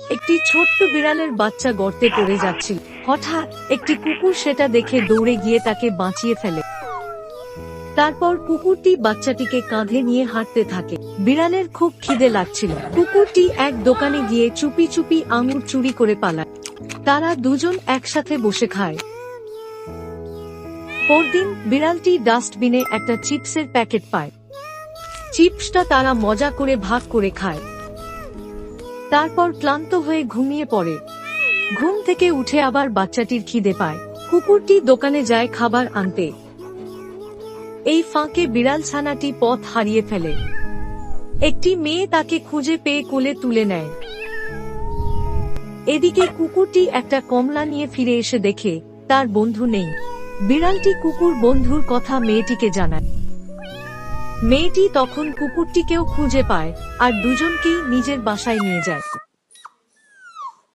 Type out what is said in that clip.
একটি ছোট্ট বিড়ালের বাচ্চা গর্তে পড়ে যাচ্ছিল। হঠাৎ একটি কুকুর সেটা দেখে দৌড়ে গিয়ে তাকে বাঁচিয়ে ফেলে। তারপর কুকুরটি বাচ্চাটিকে কাঁধে নিয়ে হাঁটতে থাকে। বিড়ালের খুব খিদে লাগছিল। কুকুরটি এক দোকানে গিয়ে চুপি চুপি আঙুর চুরি করে পালায়। তারা দুজন একসাথে বসে খায়। পরদিন বিড়ালটি ডাস্টবিনে একটা চিপসের প্যাকেট পায়। চিপসটা তারা মজা করে ভাগ করে খায়। তারপর ক্লান্ত হয়ে ঘুমিয়ে পড়ে। ঘুম থেকে উঠে আবার বাচ্চাটির খিদে পায়। কুকুরটি দোকানে যায় খাবার আনতে। এই ফাঁকে বিড়াল ছানাটি পথ হারিয়ে ফেলে। একটি মেয়ে তাকে খুঁজে পেয়ে কোলে তুলে নেয়। এদিকে কুকুরটি একটা কমলা নিয়ে ফিরে এসে দেখে তার বন্ধু নেই। বিড়ালটি কুকুর বন্ধুর কথা মেয়েটিকে জানায়। মেয়েটি তখন কুকুরটিকেও খুঁজে পায় আর দুজনকেই নিজের বাসায় নিয়ে যায়।